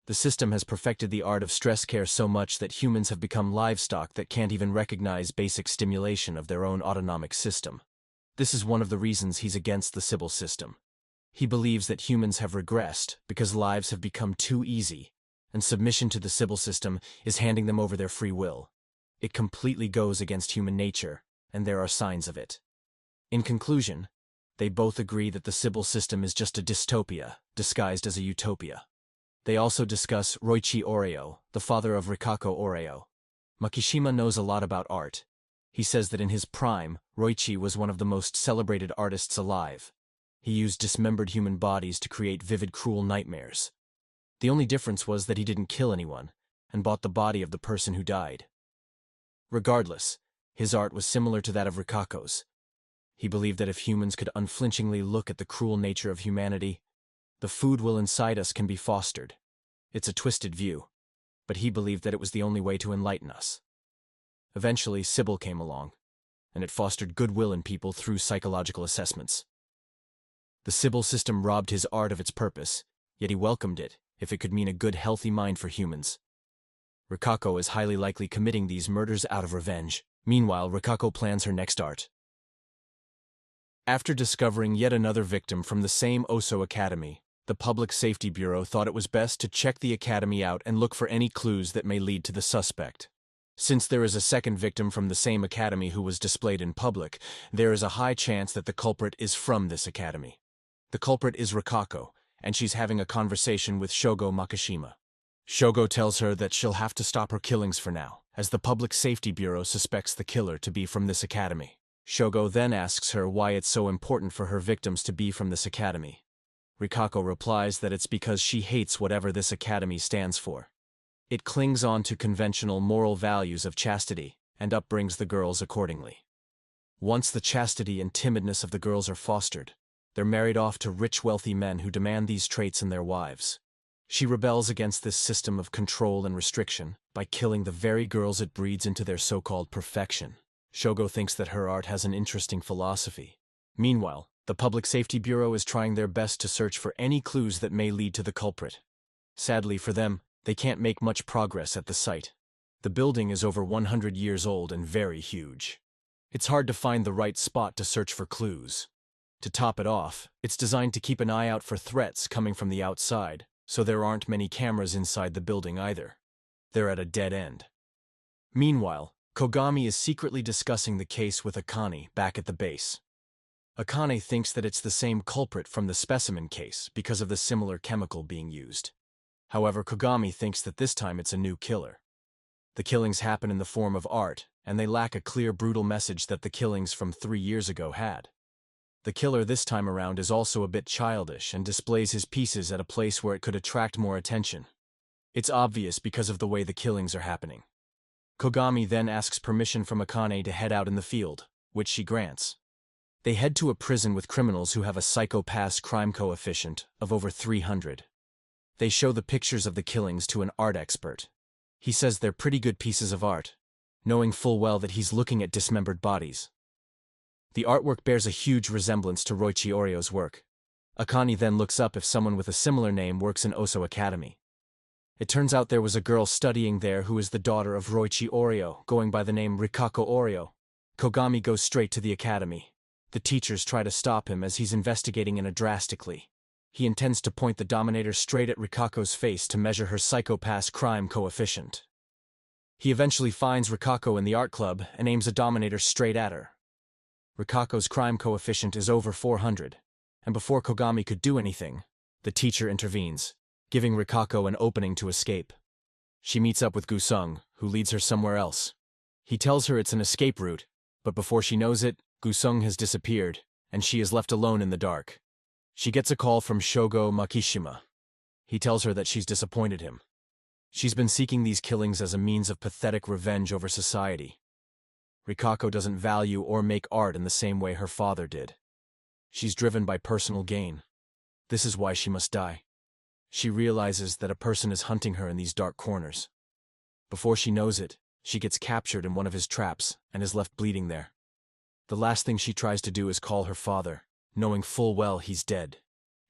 The system has perfected the art of stress care so much that humans have become livestock that can't even recognize basic stimulation of their own autonomic system. This is one of the reasons he's against the Sibyl system. He believes that humans have regressed because lives have become too easy, and submission to the Sibyl system is handing them over their free will. It completely goes against human nature, and there are signs of it. In conclusion, they both agree that the Sibyl system is just a dystopia, disguised as a utopia. They also discuss Roichi Oreo, the father of Rikako Oreo. Makishima knows a lot about art. He says that in his prime, Roichi was one of the most celebrated artists alive. He used dismembered human bodies to create vivid, cruel nightmares. The only difference was that he didn't kill anyone, and bought the body of the person who died. Regardless, his art was similar to that of Rikako's. He believed that if humans could unflinchingly look at the cruel nature of humanity, the food will inside us can be fostered. It's a twisted view, but he believed that it was the only way to enlighten us. Eventually, Sibyl came along, and it fostered goodwill in people through psychological assessments. The Sibyl system robbed his art of its purpose, yet he welcomed it if it could mean a good, healthy mind for humans. Rikako is highly likely committing these murders out of revenge. Meanwhile, Rikako plans her next art. After discovering yet another victim from the same Oso Academy, the Public Safety Bureau thought it was best to check the academy out and look for any clues that may lead to the suspect. Since there is a second victim from the same academy who was displayed in public, there is a high chance that the culprit is from this academy. The culprit is Rikako, and she's having a conversation with Shogo Makishima. Shogo tells her that she'll have to stop her killings for now, as the Public Safety Bureau suspects the killer to be from this academy. Shogo then asks her why it's so important for her victims to be from this academy. Rikako replies that it's because she hates whatever this academy stands for. It clings on to conventional moral values of chastity and upbrings the girls accordingly. Once the chastity and timidness of the girls are fostered, they're married off to rich, wealthy men who demand these traits in their wives. She rebels against this system of control and restriction by killing the very girls it breeds into their so-called perfection. Shogo thinks that her art has an interesting philosophy. Meanwhile, the Public Safety Bureau is trying their best to search for any clues that may lead to the culprit. Sadly for them, they can't make much progress at the site. The building is over 100 years old and very huge. It's hard to find the right spot to search for clues. To top it off, it's designed to keep an eye out for threats coming from the outside, so there aren't many cameras inside the building either. They're at a dead end. Meanwhile, Kogami is secretly discussing the case with Akane back at the base. Akane thinks that it's the same culprit from the specimen case because of the similar chemical being used. However, Kogami thinks that this time it's a new killer. The killings happen in the form of art, and they lack a clear, brutal message that the killings from 3 years ago had. The killer this time around is also a bit childish and displays his pieces at a place where it could attract more attention. It's obvious because of the way the killings are happening. Kogami then asks permission from Akane to head out in the field, which she grants. They head to a prison with criminals who have a psychopath crime coefficient of over 300. They show the pictures of the killings to an art expert. He says they're pretty good pieces of art, knowing full well that he's looking at dismembered bodies. The artwork bears a huge resemblance to Roichi Oreo's work. Akane then looks up if someone with a similar name works in Oso Academy. It turns out there was a girl studying there who is the daughter of Roichi Oreo, going by the name Rikako Oreo. Kogami goes straight to the academy. The teachers try to stop him as he's investigating in a drastically. He intends to point the Dominator straight at Rikako's face to measure her psychopath crime coefficient. He eventually finds Rikako in the art club and aims a Dominator straight at her. Rikako's crime coefficient is over 400, and before Kogami could do anything, the teacher intervenes, giving Rikako an opening to escape. She meets up with Gusung, who leads her somewhere else. He tells her it's an escape route, but before she knows it, Gusung has disappeared, and she is left alone in the dark. She gets a call from Shogo Makishima. He tells her that she's disappointed him. She's been seeking these killings as a means of pathetic revenge over society. Rikako doesn't value or make art in the same way her father did. She's driven by personal gain. This is why she must die. She realizes that a person is hunting her in these dark corners. Before she knows it, she gets captured in one of his traps and is left bleeding there. The last thing she tries to do is call her father, knowing full well he's dead.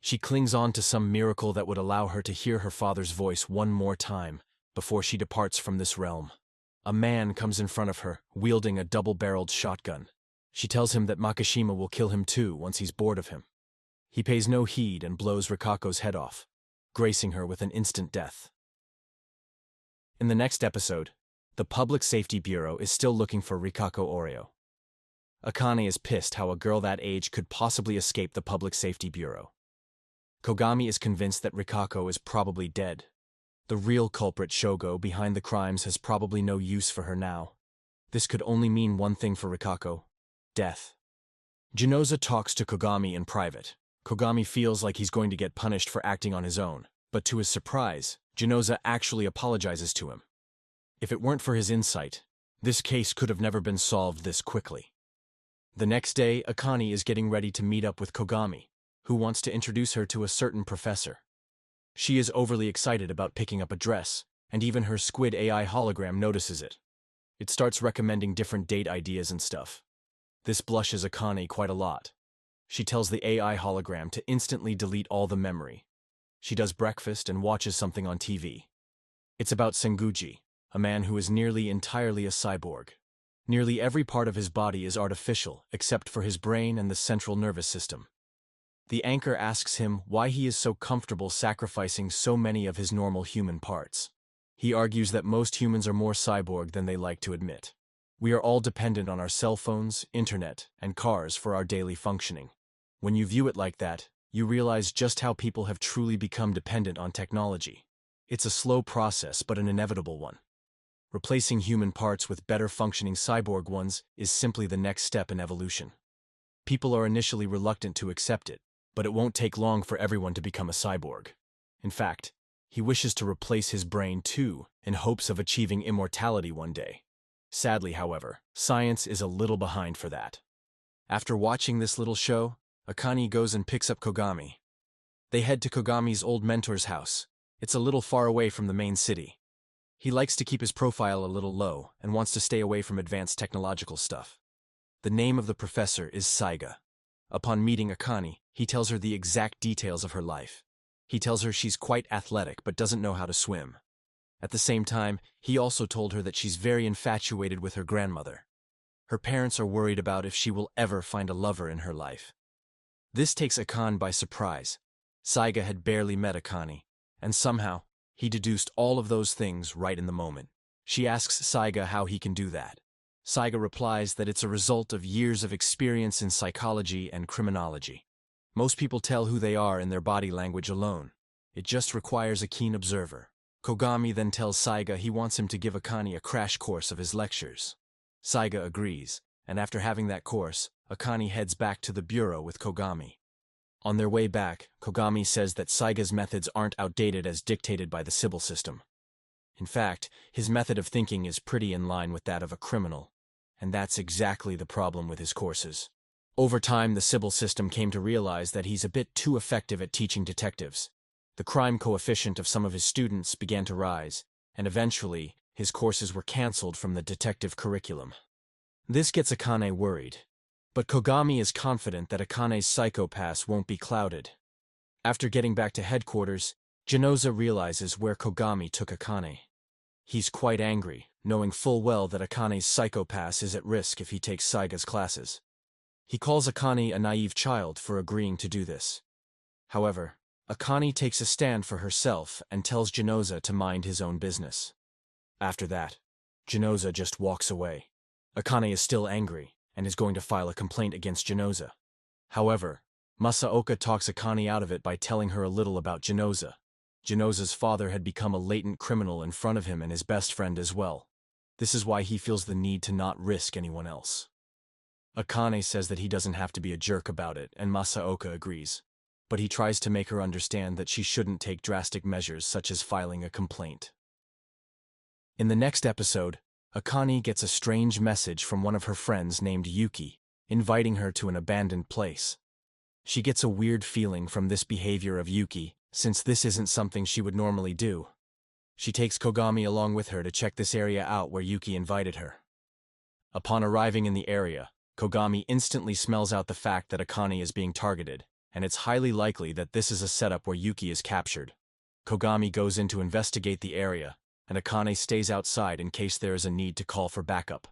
She clings on to some miracle that would allow her to hear her father's voice one more time before she departs from this realm. A man comes in front of her, wielding a double-barreled shotgun. She tells him that Makishima will kill him too once he's bored of him. He pays no heed and blows Rikako's head off, gracing her with an instant death. In the next episode, the Public Safety Bureau is still looking for Rikako Oreo. Akane is pissed how a girl that age could possibly escape the Public Safety Bureau. Kogami is convinced that Rikako is probably dead. The real culprit Shogo behind the crimes has probably no use for her now. This could only mean one thing for Rikako: death. Jinoza talks to Kogami in private. Kogami feels like he's going to get punished for acting on his own, but to his surprise, Jinoza actually apologizes to him. If it weren't for his insight, this case could have never been solved this quickly. The next day, Akane is getting ready to meet up with Kogami, who wants to introduce her to a certain professor. She is overly excited about picking up a dress, and even her squid AI hologram notices it. It starts recommending different date ideas and stuff. This blushes Akane quite a lot. She tells the AI hologram to instantly delete all the memory. She does breakfast and watches something on TV. It's about Senguji, a man who is nearly entirely a cyborg. Nearly every part of his body is artificial, except for his brain and the central nervous system. The anchor asks him why he is so comfortable sacrificing so many of his normal human parts. He argues that most humans are more cyborg than they like to admit. We are all dependent on our cell phones, internet, and cars for our daily functioning. When you view it like that, you realize just how people have truly become dependent on technology. It's a slow process, but an inevitable one. Replacing human parts with better functioning cyborg ones is simply the next step in evolution. People are initially reluctant to accept it, but it won't take long for everyone to become a cyborg. In fact, he wishes to replace his brain too, in hopes of achieving immortality one day. Sadly, however, science is a little behind for that. After watching this little show, Akane goes and picks up Kogami. They head to Kogami's old mentor's house. It's a little far away from the main city. He likes to keep his profile a little low and wants to stay away from advanced technological stuff. The name of the professor is Saiga. Upon meeting Akane, he tells her the exact details of her life. He tells her she's quite athletic but doesn't know how to swim. At the same time, he also told her that she's very infatuated with her grandmother. Her parents are worried about if she will ever find a lover in her life. This takes Akane by surprise. Saiga had barely met Akane, and somehow, he deduced all of those things right in the moment. She asks Saiga how he can do that. Saiga replies that it's a result of years of experience in psychology and criminology. Most people tell who they are in their body language alone. It just requires a keen observer. Kogami then tells Saiga he wants him to give Akane a crash course of his lectures. Saiga agrees, and after having that course, Akane heads back to the bureau with Kogami. On their way back, Kogami says that Saiga's methods aren't outdated as dictated by the Sybil system. In fact, his method of thinking is pretty in line with that of a criminal, and that's exactly the problem with his courses. Over time, the Sybil system came to realize that he's a bit too effective at teaching detectives. The crime coefficient of some of his students began to rise, and eventually, his courses were cancelled from the detective curriculum. This gets Akane worried, but Kogami is confident that Akane's psychopaths won't be clouded. After getting back to headquarters, Jinoza realizes where Kogami took Akane. He's quite angry, knowing full well that Akane's psychopath is at risk if he takes Saiga's classes. He calls Akane a naive child for agreeing to do this. However, Akane takes a stand for herself and tells Jinoza to mind his own business. After that, Jinoza just walks away. Akane is still angry and is going to file a complaint against Jinoza. However, Masaoka talks Akane out of it by telling her a little about Jinoza. Jinoza's father had become a latent criminal in front of him and his best friend as well. This is why he feels the need to not risk anyone else. Akane says that he doesn't have to be a jerk about it, and Masaoka agrees. But he tries to make her understand that she shouldn't take drastic measures such as filing a complaint. In the next episode, Akane gets a strange message from one of her friends named Yuki, inviting her to an abandoned place. She gets a weird feeling from this behavior of Yuki, since this isn't something she would normally do. She takes Kogami along with her to check this area out where Yuki invited her. Upon arriving in the area, Kogami instantly smells out the fact that Akane is being targeted, and it's highly likely that this is a setup where Yuki is captured. Kogami goes in to investigate the area, and Akane stays outside in case there is a need to call for backup.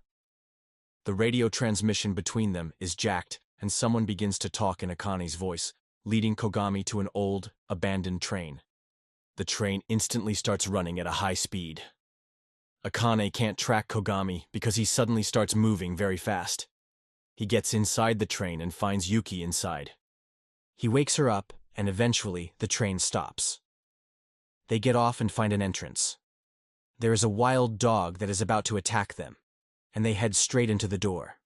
The radio transmission between them is jacked, and someone begins to talk in Akane's voice, leading Kogami to an old, abandoned train. The train instantly starts running at a high speed. Akane can't track Kogami because he suddenly starts moving very fast. He gets inside the train and finds Yuki inside. He wakes her up, and eventually the train stops. They get off and find an entrance. There is a wild dog that is about to attack them, and they head straight into the door.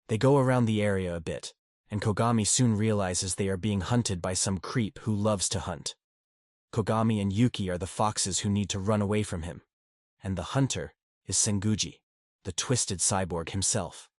They go around the area a bit, and Kogami soon realizes they are being hunted by some creep who loves to hunt. Kogami and Yuki are the foxes who need to run away from him, and the hunter is Senguji, the twisted cyborg himself.